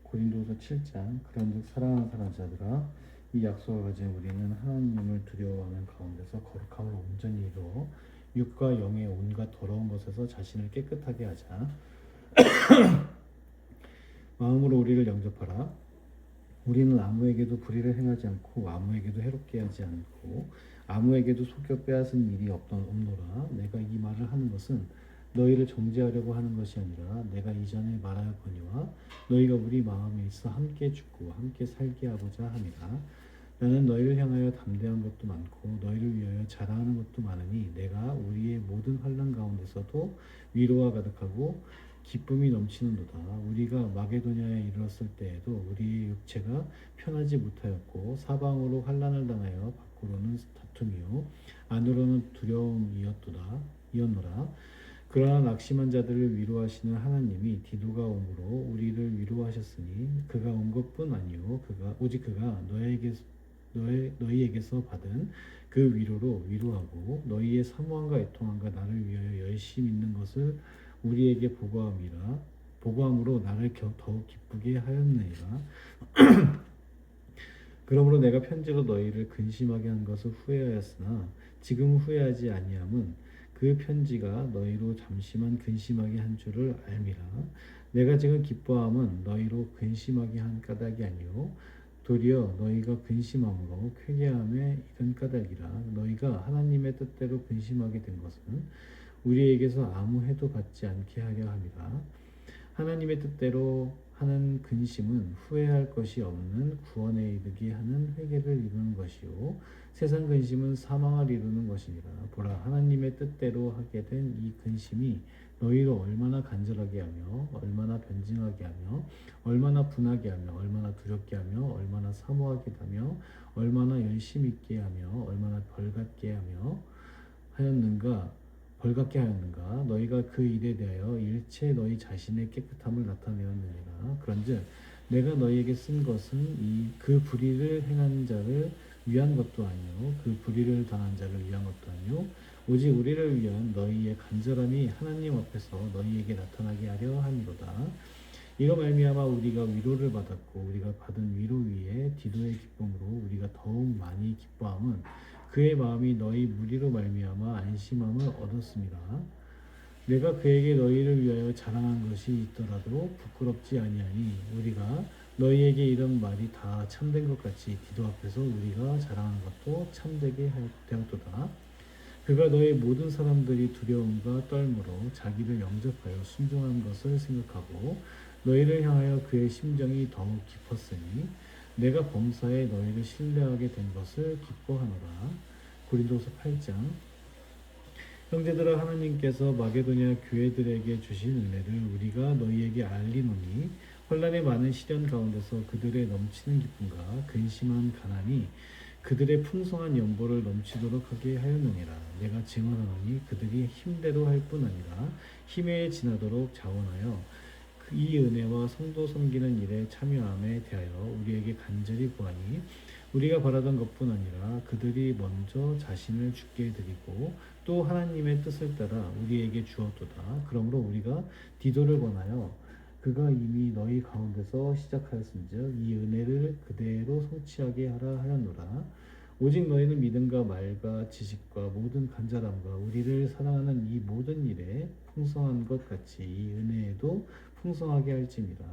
고린도서 7장. 그런즉 사랑하는 자들아, 이 약속을 가진 우리는 하나님을 두려워하는 가운데서 거룩함을 온전히 이루어 육과 영의 온갖 더러운 것에서 자신을 깨끗하게 하자. 마음으로 우리를 영접하라. 우리는 아무에게도 불의를 행하지 않고 아무에게도 해롭게 하지 않고 아무에게도 속여 빼앗은 일이 없노라. 내가 이 말을 하는 것은 너희를 정죄하려고 하는 것이 아니라 내가 이전에 말하였거니와 너희가 우리 마음에 있어 함께 죽고 함께 살게 하고자 함이라. 나는 너희를 향하여 담대한 것도 많고 너희를 위하여 자랑하는 것도 많으니 내가 우리의 모든 환난 가운데서도 위로가 가득하고 기쁨이 넘치는도다. 우리가 마게도냐에 이르렀을 때에도 우리의 육체가 편하지 못하였고 사방으로 환난을 당하여 밖으로는 다툼이요 안으로는 두려움이었노라. 그러나 낙심한 자들을 위로하시는 하나님이 디도가 오므로 우리를 위로하셨으니 그가 온 것뿐 아니요 오직 그가 너희에게서 받은 그 위로로 위로하고 너희의 사모함과 애통함과 나를 위하여 열심히 있는 것을 우리에게 보고함으로 나를 더욱 기쁘게 하였느니라. 그러므로 내가 편지로 너희를 근심하게 한 것을 후회하였으나 지금 후회하지 아니함은 그 편지가 너희로 잠시만 근심하게 한 줄을 알미라. 내가 지금 기뻐함은 너희로 근심하게 한 까닭이 아니요 도리어 너희가 근심함으로 쾌개함에 이른 까닭이라. 너희가 하나님의 뜻대로 근심하게 된 것은 우리에게서 아무 해도 받지 않게 하려 함이라. 하나님의 뜻대로 하는 근심은 후회할 것이 없는 구원에 이르게 하는 회개를 이루는 것이요 세상 근심은 사망을 이루는 것이니라. 보라, 하나님의 뜻대로 하게 된 이 근심이 너희를 얼마나 간절하게 하며 얼마나 변증하게 하며 얼마나 분하게 하며 얼마나 두렵게 하며 얼마나 사모하게 하며 얼마나 열심히 있게 하며 얼마나 벌받게 하였는가. 너희가 그 일에 대하여 일체 너희 자신의 깨끗함을 나타내었느니라. 그런즉 내가 너희에게 쓴 것은 그 불의를 행한 자를 위한 것도 아니요 그 불의를 당한 자를 위한 것도 아니요 오직 우리를 위한 너희의 간절함이 하나님 앞에서 너희에게 나타나게 하려 함이로다. 이로 말미암아 우리가 위로를 받았고 우리가 받은 위로 위에 디도의 기쁨으로 우리가 더욱 많이 기뻐함은 그의 마음이 너희 무리로 말미암아 안심함을 얻었습니다. 내가 그에게 너희를 위하여 자랑한 것이 있더라도 부끄럽지 아니하니 우리가 너희에게 이런 말이 다 참된 것 같이 디도 앞에서 우리가 자랑한 것도 참되게 되었도다. 그가 너희 모든 사람들이 두려움과 떨므로 자기를 영접하여 순종한 것을 생각하고 너희를 향하여 그의 심정이 더욱 깊었으니 내가 범사에 너희를 신뢰하게 된 것을 기뻐하노라. 고린도서 8장. 형제들아, 하나님께서 마게도냐 교회들에게 주신 은혜를 우리가 너희에게 알리노니 혼란의 많은 시련 가운데서 그들의 넘치는 기쁨과 근심한 가난이 그들의 풍성한 연보를 넘치도록 하게 하였느니라. 내가 증언하노니 그들이 힘대로 할 뿐 아니라 힘에 지나도록 자원하여 이 은혜와 성도 섬기는 일에 참여함에 대하여 우리에게 간절히 구하니 우리가 바라던 것뿐 아니라 그들이 먼저 자신을 주께 드리고 또 하나님의 뜻을 따라 우리에게 주었도다. 그러므로 우리가 디도를 권하여 그가 이미 너희 가운데서 시작하였은즉 이 은혜를 그대로 성취하게 하라 하였노라. 오직 너희는 믿음과 말과 지식과 모든 간절함과 우리를 사랑하는 이 모든 일에 풍성한 것 같이 이 은혜에도 풍성하게 할지니라.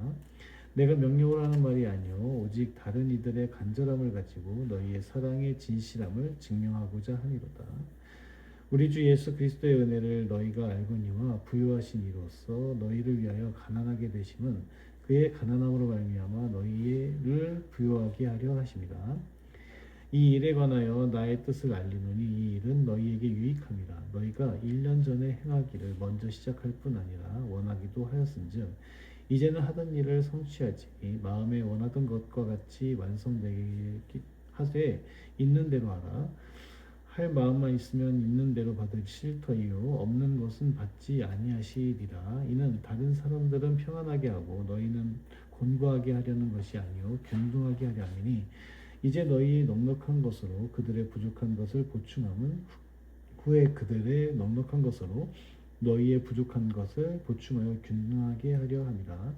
내가 명령을 하는 말이 아니요 오직 다른 이들의 간절함을 가지고 너희의 사랑의 진실함을 증명하고자 함이로다. 우리 주 예수 그리스도의 은혜를 너희가 알거니와 부요하신 이로써 너희를 위하여 가난하게 되심은 그의 가난함으로 말미암아 너희를 부요하게 하려 하심이라. 이 일에 관하여 나의 뜻을 알리노니 이 일은 너희에게 유익함이라. 너희가 1년 전에 행하기를 먼저 시작할 뿐 아니라 원하기도 하였은즉 이제는 하던 일을 성취하지 마음에 원하던 것과 같이 완성되게 하되 있는 대로 하라. 할 마음만 있으면 있는 대로 받으실 터이요 없는 것은 받지 아니하시리라. 이는 다른 사람들은 평안하게 하고 너희는 곤고하게 하려는 것이 아니요 균등하게 하려 함이니 이제 너희 넉넉한 것으로 그들의 부족한 것을 보충함은 후에 그들의 넉넉한 것으로 너희의 부족한 것을 보충하여 균등하게 하려 함이라.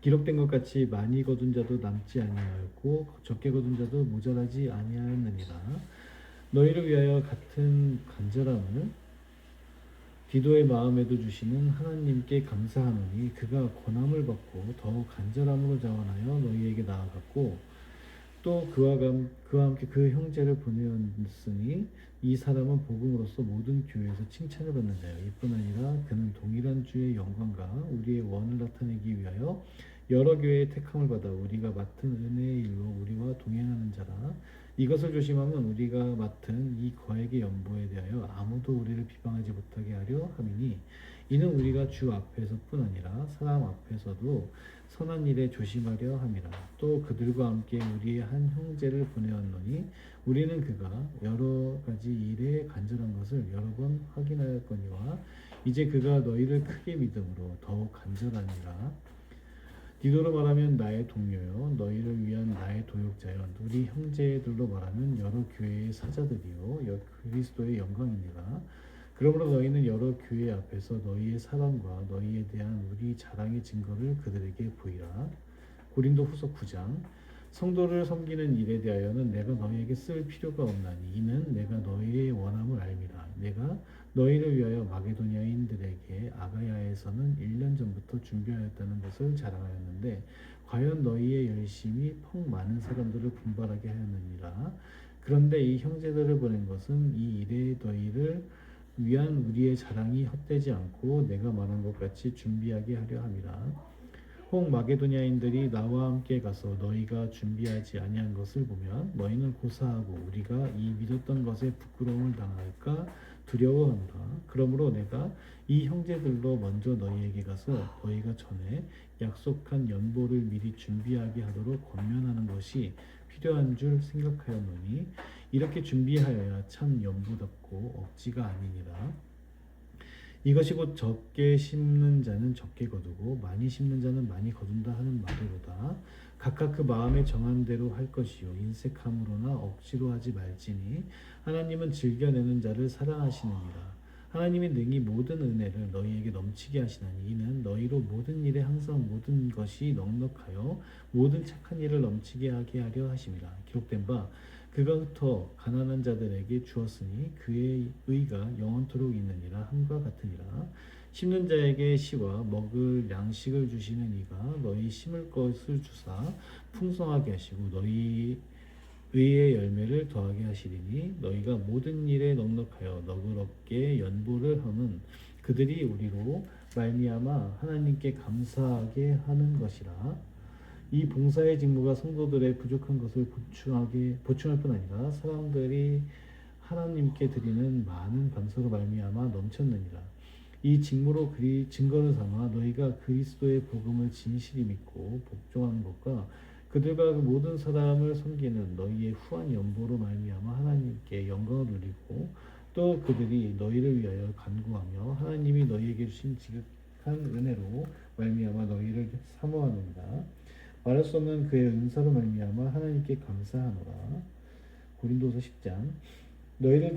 기록된 것 같이 많이 거둔 자도 남지 아니하였고 적게 거둔 자도 모자라지 아니하였느니라. 너희를 위하여 같은 간절함을 디도의 마음에도 주시는 하나님께 감사하노니 그가 권함을 받고 더욱 간절함으로 자원하여 너희에게 나아갔고 또 그와 함께 그 형제를 보내었으니 이 사람은 복음으로써 모든 교회에서 칭찬을 받는 자요 이뿐 아니라 그는 동일한 주의 영광과 우리의 원을 나타내기 위하여 여러 교회의 택함을 받아 우리가 맡은 은혜의 일로 우리와 동행하는 자라. 이것을 조심하면 우리가 맡은 이 거액의 연보에 대하여 아무도 우리를 비방하지 못하게 하려 함이니 이는 우리가 주 앞에서뿐 아니라 사람 앞에서도 선한 일에 조심하려 함이라. 또 그들과 함께 우리의 한 형제를 보내었노니 우리는 그가 여러 가지 일에 간절한 것을 여러 번 확인하였거니와 이제 그가 너희를 크게 믿음으로 더욱 간절하니라. 디도로 말하면 나의 동료요 너희를 위한 나의 도역자요 우리 형제들로 말하면 여러 교회의 사자들이요 그리스도의 영광이니라. 그러므로 너희는 여러 교회 앞에서 너희의 사랑과 너희에 대한 우리 자랑의 증거를 그들에게 보이라. 고린도 후서 9장. 성도를 섬기는 일에 대하여는 내가 너희에게 쓸 필요가 없나니 이는 내가 너희의 원함을 알미라. 내가 너희를 위하여 마게도냐인들에게 아가야에서는 1년 전부터 준비하였다는 것을 자랑하였는데 과연 너희의 열심이 퍽 많은 사람들을 분발하게 하였느니라. 그런데 이 형제들을 보낸 것은 이 일에 너희를 위한 우리의 자랑이 헛되지 않고 내가 말한 것 같이 준비하게 하려 함이라. 혹 마게도냐인들이 나와 함께 가서 너희가 준비하지 아니한 것을 보면 너희는 고사하고 우리가 이 믿었던 것에 부끄러움을 당할까 두려워하노라. 그러므로 내가 이 형제들로 먼저 너희에게 가서 너희가 전에 약속한 연보를 미리 준비하게 하도록 권면하는 것이 필요한 줄 생각하였노니 이렇게 준비하여야 참 연보답고 억지가 아니니라. 이것이 곧 적게 심는 자는 적게 거두고 많이 심는 자는 많이 거둔다 하는 말이로다. 각각 그 마음에 정한 대로 할 것이요 인색함으로나 억지로 하지 말지니 하나님은 즐겨내는 자를 사랑하시느니라. 하나님이 능히 모든 은혜를 너희에게 넘치게 하시나니 이는 너희로 모든 일에 항상 모든 것이 넉넉하여 모든 착한 일을 넘치게 하게 하려 하심이라. 기록된 바 그가 흩어 가난한 자들에게 주었으니 그의 의가 영원토록 있느니라 함과 같으니라. 심는 자에게 씨와 먹을 양식을 주시는 이가 너희 심을 것을 주사 풍성하게 하시고 너희 의의 열매를 더하게 하시리니 너희가 모든 일에 넉넉하여 너그럽게 연보를 함은 그들이 우리로 말미암아 하나님께 감사하게 하는 것이라. 이 봉사의 직무가 성도들의 부족한 것을 보충할 뿐 아니라 사람들이 하나님께 드리는 많은 감사로 말미암아 넘쳤느니라. 이 직무로 증거를 삼아 너희가 그리스도의 복음을 진실히 믿고 복종하는 것과 그들과 그 모든 사람을 섬기는 너희의 후한 연보로 말미암아 하나님께 영광을 돌리고 또 그들이 너희를 위하여 간구하며 하나님이 너희에게 주신 지극한 은혜로 말미암아 너희를 사모하느니라. 말할 수 없는 그의 은사로 말미암아 하나님께 감사하노라. 고린도서 10장. 너희를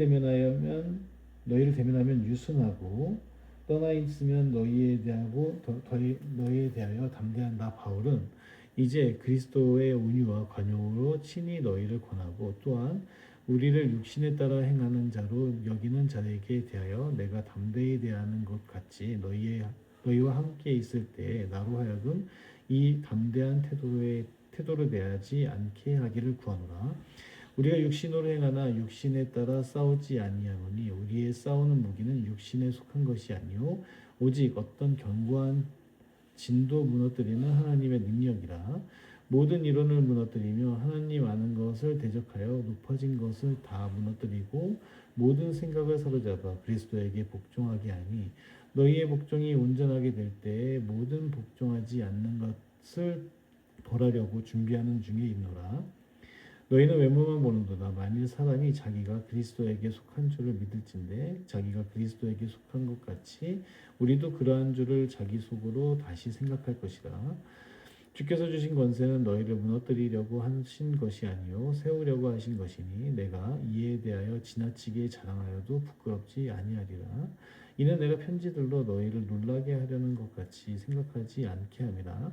대면하면 유순하고 떠나 있으면 너희에 대하여 담대한 나 바울은 이제 그리스도의 온유와 관용으로 친히 너희를 권하고 또한 우리를 육신에 따라 행하는 자로 여기는 자에게 대하여 내가 담대히 대하는 것 같이 너희와 함께 있을 때 나로 하여금 이 담대한 태도를 대하지 않게 하기를 구하노라. 우리가 육신으로 행하나 육신에 따라 싸우지 아니하노니 우리의 싸우는 무기는 육신에 속한 것이 아니요 오직 어떤 견고한 진도 무너뜨리는 하나님의 능력이라. 모든 이론을 무너뜨리며 하나님 아는 것을 대적하여 높아진 것을 다 무너뜨리고 모든 생각을 사로잡아 그리스도에게 복종하게 하니 너희의 복종이 온전하게 될 때에 모든 복종하지 않는 것을 벌하려고 준비하는 중에 있노라. 너희는 외모만 보는도다. 만일 사람이 자기가 그리스도에게 속한 줄을 믿을진데 자기가 그리스도에게 속한 것 같이 우리도 그러한 줄을 자기 속으로 다시 생각할 것이라. 주께서 주신 권세는 너희를 무너뜨리려고 하신 것이 아니요 세우려고 하신 것이니 내가 이에 대하여 지나치게 자랑하여도 부끄럽지 아니하리라. 이는 내가 편지들로 너희를 놀라게 하려는 것 같이 생각하지 않게 함이라.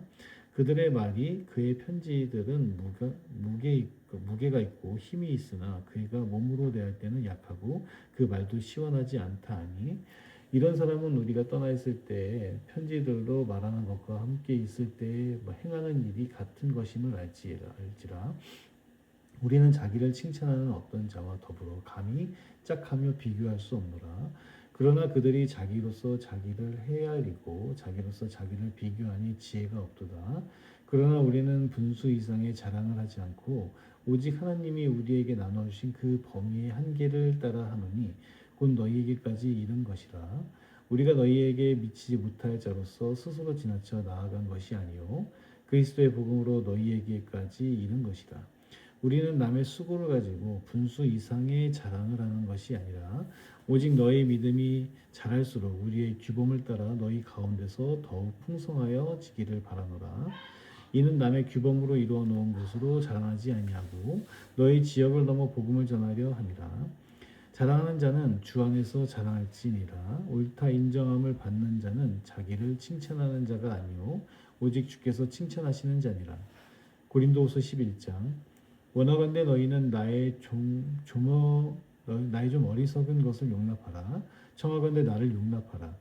그들의 말이 그의 편지들은 무게가 있고 힘이 있으나 그가 몸으로 대할 때는 약하고 그 말도 시원하지 않다 하니 이런 사람은 우리가 떠나 있을 때 편지들로 말하는 것과 함께 있을 때 행하는 일이 같은 것임을 알지라. 우리는 자기를 칭찬하는 어떤 자와 더불어 감히 짝하며 비교할 수 없노라. 그러나 그들이 자기로서 자기를 헤아리고 자기로서 자기를 비교하니 지혜가 없도다. 그러나 우리는 분수 이상의 자랑을 하지 않고 오직 하나님이 우리에게 나눠주신 그 범위의 한계를 따라 하노니 곧 너희에게까지 이른 것이라. 우리가 너희에게 미치지 못할 자로서 스스로 지나쳐 나아간 것이 아니요 그리스도의 복음으로 너희에게까지 이른 것이다. 우리는 남의 수고를 가지고 분수 이상의 자랑을 하는 것이 아니라 오직 너희 믿음이 자랄수록 우리의 규범을 따라 너희 가운데서 더욱 풍성하여지기를 바라노라. 이는 남의 규범으로 이루어 놓은 것으로 자랑하지 아니하고 너희 지역을 넘어 복음을 전하려 함이라. 자랑하는 자는 주 안에서 자랑할지니라. 옳다 인정함을 받는 자는 자기를 칭찬하는 자가 아니요 오직 주께서 칭찬하시는 자니라. 고린도후서 11장. 원하건대 너희는 나의 좀 어리석은 것을 용납하라. 청하건대 나를 용납하라.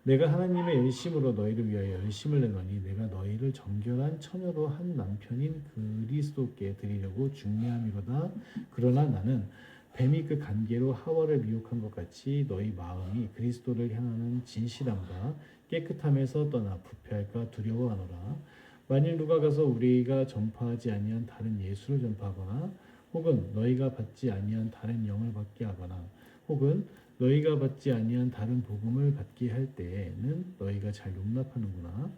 내가 하나님의 열심으로 너희를 위하여 열심을 내노니 내가 너희를 정결한 처녀로 한 남편인 그리스도께 드리려고 중매함이로다. 그러나 나는 뱀이 그 간계로 하와를 미혹한 것 같이 너희 마음이 그리스도를 향하는 진실함과 깨끗함에서 떠나 부패할까 두려워하노라. 만일 누가 가서 우리가 전파하지 아니한 다른 예수를 전파하거나 혹은 너희가 받지 아니한 다른 영을 받게 하거나 혹은 너희가 받지 아니한 다른 복음을 받게 할 때에는 너희가 잘 용납하는구나.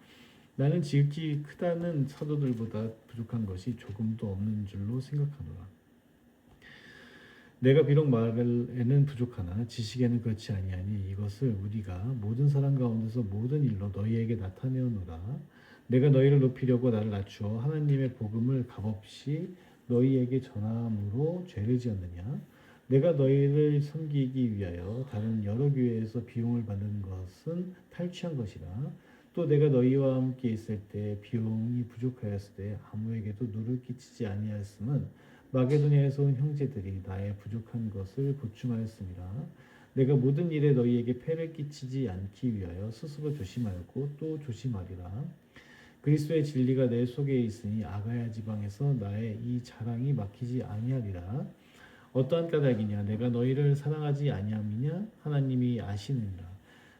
나는 지극히 크다는 사도들보다 부족한 것이 조금도 없는 줄로 생각하노라. 내가 비록 말에는 부족하나 지식에는 그렇지 아니하니 이것을 우리가 모든 사람 가운데서 모든 일로 너희에게 나타내오노라. 내가 너희를 높이려고 나를 낮추어 하나님의 복음을 값없이 너희에게 전함으로 죄를 지었느냐? 내가 너희를 섬기기 위하여 다른 여러 교회에서 비용을 받는 것은 탈취한 것이라. 또 내가 너희와 함께 있을 때 비용이 부족하였을 때 아무에게도 누를 끼치지 아니하였음은 마게도냐에서 온 형제들이 나의 부족한 것을 보충하였습니다. 내가 모든 일에 너희에게 폐를 끼치지 않기 위하여 스스로 조심하였고 또 조심하리라. 그리스도의 진리가 내 속에 있으니 아가야 지방에서 나의 이 자랑이 막히지 아니하리라. 어떠한 까닭이냐 내가 너희를 사랑하지 아니함이냐 하나님이 아시느니라.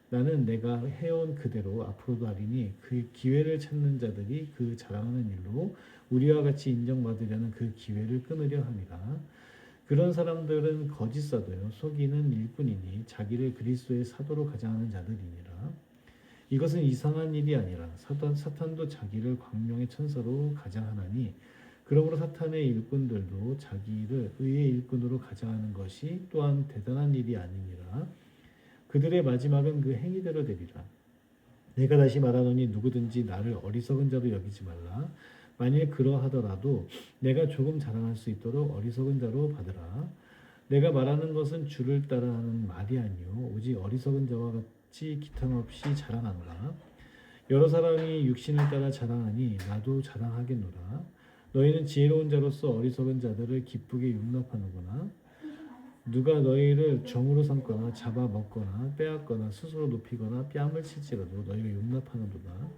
나는 내가 해온 그대로 앞으로도 하리니 그 기회를 찾는 자들이 그 자랑하는 일로 우리와 같이 인정받으려는 그 기회를 끊으려 함이라. 그런 사람들은 거짓 사도요 속이는 일꾼이니 자기를 그리스도의 사도로 가장하는 자들이니라. 이것은 이상한 일이 아니라 사탄도 자기를 광명의 천사로 가장하나니 그러므로 사탄의 일꾼들도 자기를 의의 일꾼으로 가장하는 것이 또한 대단한 일이 아니니라. 그들의 마지막은 그 행위대로 되리라. 내가 다시 말하노니 누구든지 나를 어리석은 자로 여기지 말라. 만일 그러하더라도 내가 조금 자랑할 수 있도록 어리석은 자로 받으라. 내가 말하는 것은 주를 따라 하는 말이 아니요 오직 어리석은 자와 같이 기탄없이 자랑하노라. 여러 사람이 육신을 따라 자랑하니 나도 자랑하겠노라. 너희는 지혜로운 자로서 어리석은 자들을 기쁘게 용납하는구나. 누가 너희를 종으로 삼거나 잡아먹거나 빼앗거나 스스로 높이거나 뺨을 칠지라도 너희가 용납하는도다.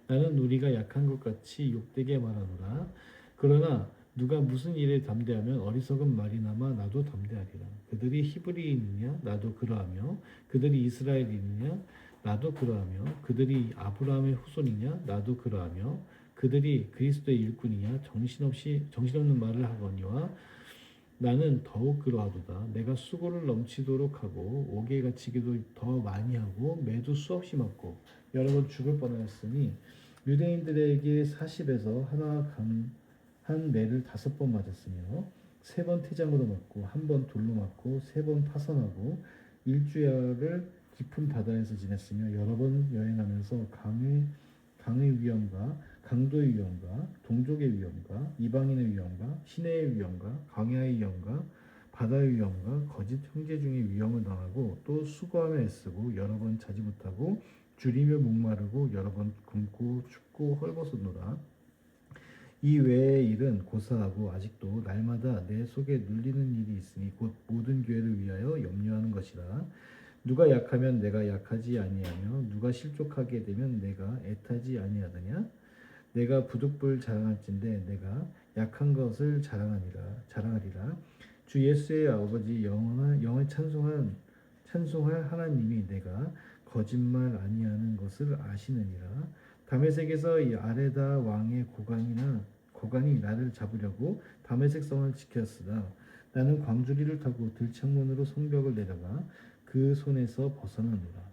나는 우리가 약한 것 같이 욕되게 말하노라. 그러나 누가 무슨 일에 담대하면 어리석은 말이나마 나도 담대하리라. 그들이 히브리인이냐 나도 그러하며 그들이 이스라엘인이냐 나도 그러하며 그들이 아브라함의 후손이냐 나도 그러하며 그들이 그리스도의 일꾼이냐 정신없는 말을 하거니와 나는 더욱 그러하도다. 내가 수고를 넘치도록 하고 옥에 갇히기도 더 많이 하고 매도 수없이 맞고 여러 번 죽을 뻔하였으니 유대인들에게 40에서 한 매를 5번 맞았으며 3번 태장으로 맞고 1번 돌로 맞고 3번 파선하고 일주일을 깊은 바다에서 지냈으며 여러 번 여행하면서 강의 위험과 강도의 위험과 동족의 위험과 이방인의 위험과 시내의 위험과 광야의 위험과 바다의 위험과 거짓 형제 중의 위험을 당하고 또 수고하며 애쓰고 여러 번 자지 못하고 줄이며 목마르고 여러 번 굶고 춥고 헐벗었노라. 이 외의 일은 고사하고 아직도 날마다 내 속에 눌리는 일이 있으니 곧 모든 교회를 위하여 염려하는 것이라. 누가 약하면 내가 약하지 아니하며 누가 실족하게 되면 내가 애타지 아니하느냐. 내가 부득불 자랑할진대 내가 약한 것을 자랑하리라. 주 예수의 아버지 영을 찬송할 하나님이 내가 거짓말 아니하는 것을 아시느니라. 다메섹에서 이 아레다 왕의 고관이 나를 잡으려고 다메섹 성을 지켰으나 나는 광주리를 타고 들창문으로 성벽을 내려가 그 손에서 벗어나노라.